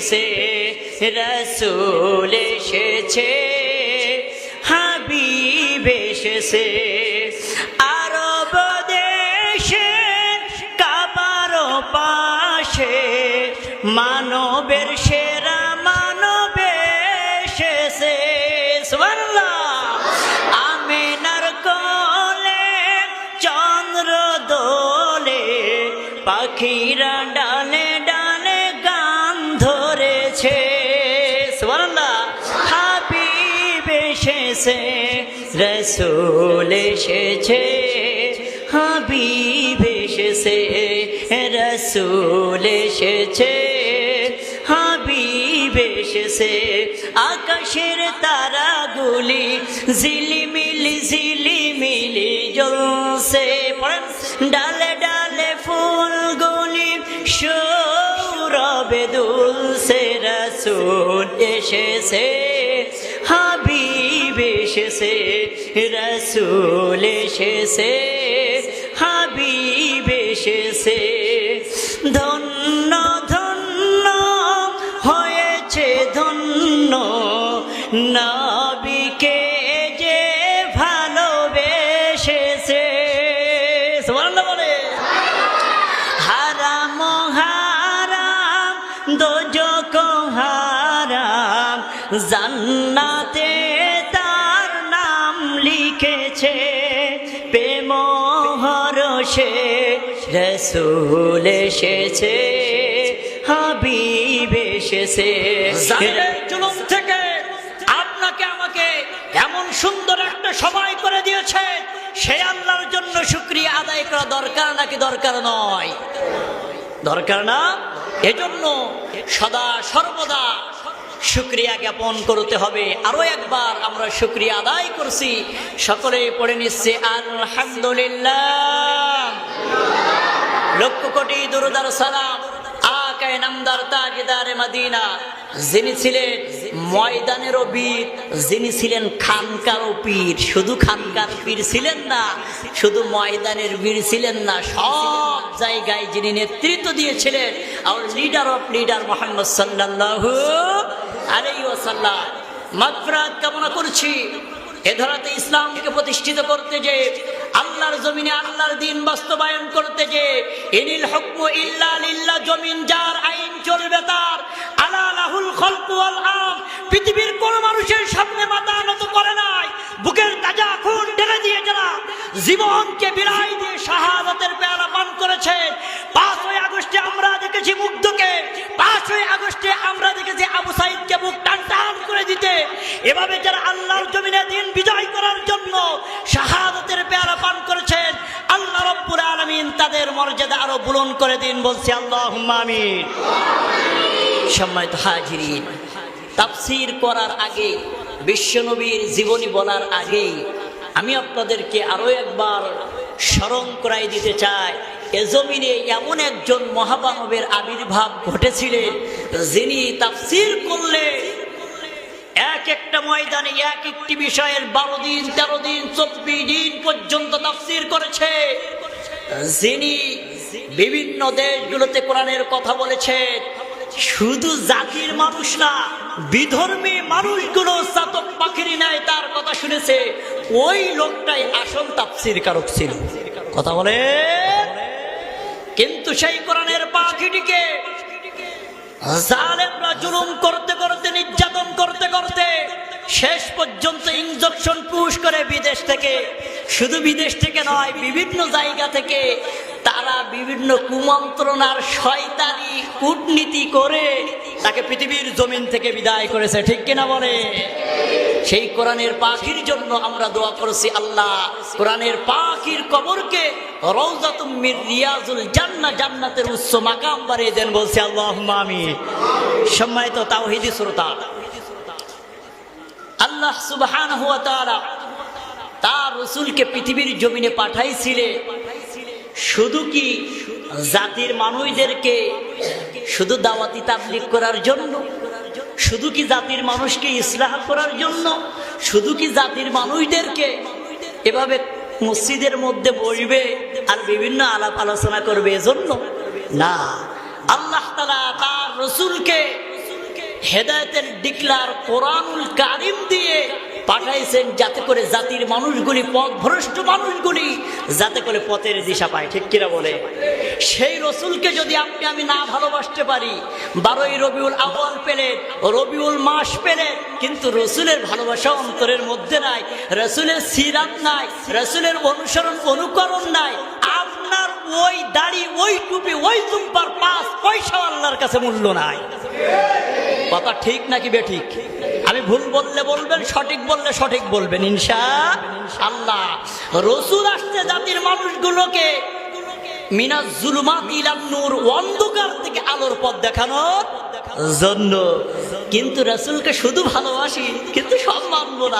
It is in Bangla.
এসেছে, রাসূল এসেছে, হাবিব এসেছে। আরব দেশে কাবার পাশে মানবের সেরা মানব এসেছে। সুবহানাল্লাহ। আমিনার কোলে চন্দ্র দোলে, পাখিরা ডালে ডালে গান ধরেছে। সুবহানাল্লাহ। হাবিব এসেছে, রাসূল এসেছে, হাবিব এসেছে, রাসূল এসেছে, হাবিব এসেছে। আকাশের তারাগুলি ঝিলিমিলি ঝিলিমিলি জ্বলছে, ডালে ডালে ফুলগুলি সৌরভে দুলছে। রাসূল এসেছে, হাবিব এসেছে, রাসূল এসেছে, হাবিব এসেছে। ধন্য ধন্য হয়েছে ধন্য নবীকে যে ভালোবেসেছে। সুবহানাল্লাহ বলে। হারাম হারাম দোজখ হারাম, জান্নাতে তার নাম লিখেছে। প্রেম হরষে রাসূল এসেছে, হাবিব এসেছে। জালিমের জুলুম থেকে আপনাকে আমাকে এমন সুন্দর একটা সময় করে দিয়েছে, সেই আল্লাহর জন্য শুকরিয়া আদায় করা দরকার নাকি দরকার নয়? দরকার না? এজন্য সদা সর্বদা শুকরিয়া জ্ঞাপন করতে হবে। আরো একবার আমরা শুকরিয়া আদায় করছি, সকলে পড়ে নিচ্ছে আলহামদুলিল্লাহ। লক্ষ কোটি দুরূদ আর সালাম আকায়ে নামদার তাজদারে মদিনা, যিনি ছিলেন ময়দানেরও বীর, যিনি ছিলেন খানকারও পীর। শুধু খানকার পীর ছিলেন না, শুধু ময়দানের বীর ছিলেন না, সব জায়গায় যিনি নেতৃত্ব দিয়েছিলেন, hour leader of leader Muhammad সাল্লাল্লাহু আলাইহি ওয়াসাল্লাম। মাগফিরাত কামনা করছি। এ ধরাতে ইসলামকে প্রতিষ্ঠিত করতে, যে আল্লাহর জমিনে আল্লাহর দ্বীন বাস্তবায়ন করতে, যে ইনিল হুকমু ইল্লা লিল্লাহ, জমিন যার, আইন চলবে তার। আলা লাহুল খালকু ওয়াল আম, পৃথিবীর কোন মানুষের সামনে মাথা নত করে নাই। বুকের তাজা খুন ঢেলে দিয়ে যারা জীবনকে বিলাই দিয়ে শাহাদাতের পেয়ালা পান করেছে। 5ই আগস্টে আমরা দেখেছি মুগ্ধকে, 5ই আগস্টে আমরা দেখেছি আবু সাইদকে বুক টান টান করে দিতে। এভাবে যারা আল্লাহর জমিনে দিন বিজয় করার জন্য শাহাদাতের পেয়ালা পান করেছেন, আল্লাহ রাব্বুল আলামিন তাদের মর্যাদা আরো বুলন্দ করে দিন, বলছি আল্লাহুম্মা আমিন। সম্মানিত হাজিরিন, তাফসীর করার আগে, বিশ্বনবীর জীবনী বলার আগে আমি আপনাদেরকে আরো একবার স্মরণ করাই দিতে চাই, এ জমিনে এমন একজন মহামানবের আবির্ভাব ঘটেছিলেন, যিনি তাফসীর করলে এক একটা ময়দানে এক একটি বিষয়ের 12 দিন 13 দিন 24 দিন পর্যন্ত তাফসীর করেছে, যিনি বিভিন্ন দেশগুলোতে কোরআনের কথা বলেছেন। শুধু জাতির মানুষ না, বিধর্মী মানুষগুলো চাতক পাখির ন্যায় তার কথা শুনেছে। ওই লোকটাই আসল তাফসীর কারক ছিল। কথা বলে। কিন্তু সেই কোরআনের পাখিটিকে জালেমরা জুলুম করতে করতে, নির্যাতন করতে করতে শেষ পর্যন্ত ইনজেকশন পুশ করে বিদেশ থেকে, শুধু বিদেশ থেকে নয়, বিভিন্ন জায়গা থেকে তারা বিভিন্ন কুমন্ত্রণার শয়তানি কূটনীতি করে তাকে পৃথিবীর জমিন থেকে বিদায় করেছে। ঠিক কিনা বলে? সেই কোরআনের পাখির জন্য আমরা দোয়া করেছি, আল্লাহ কোরআনের পাখির কবরকে রওজাতুম মির রিয়াজুল জান্নাহ, জান্নাতের উচ্চ মাকাম বানিয়ে দেন, বলছি আল্লাহুম্মা আমিন। সম্মানিত তাওহীদি শ্রোতা, আল্লাহ সুবহানাহু ওয়া তাআলা তার রাসূলকে পৃথিবীর জমিনে পাঠাইছিলেন শুধু কি জাতির মানুষদেরকে শুধু দাওয়াতি তাবলীগ করার জন্য? শুধু কি জাতির মানুষকে ইসলাহ করার জন্য? শুধু কি জাতির মানুষদেরকে এভাবে মসজিদের মধ্যে বসবে আর বিভিন্ন আলাপ আলোচনা করবে এজন্য? না, আল্লাহ তাআলা তার রাসূলকে হেদায়েতের ডিক্লার কোরআনুল কারিম দিয়ে পাঠাইছেন, যাতে করে জাতির মানুষগুলি, পথভ্রষ্ট মানুষগুলি যাতে করে পথের দিশা পায়। ঠিক কিনা বলে? সেই রসুলকে যদি আপনি আমি না ভালোবাসতে পারি, 12ই রবিউল আউয়াল পেলেন, রবিউল মাস পেলেন, কিন্তু রসুলের ভালোবাসা অন্তরের মধ্যে নাই, রসুলের সিরাত নাই, রসুলের অনুসরণ অনুকরণ নাই, আপনার ওই দাড়ি, ওই টুপি, ওই জুব্বার 5 পয়সাও আল্লাহর কাছে মূল্য নাই। কথা ঠিক নাকি বেঠিক? আমি ভুল বললে বলবেন, সঠিক বললে সঠিক বলবেন ইনশাআল্লাহ। রসুল আসছে জাতির মানুষগুলোকে মিনাজ জুলুমাতি ইলান নূর, অন্ধকার থেকে আলোর পথ দেখানোর জন্য। কিন্তু রসুলকে শুধু ভালোবাসি, কিন্তু সব মানবো না।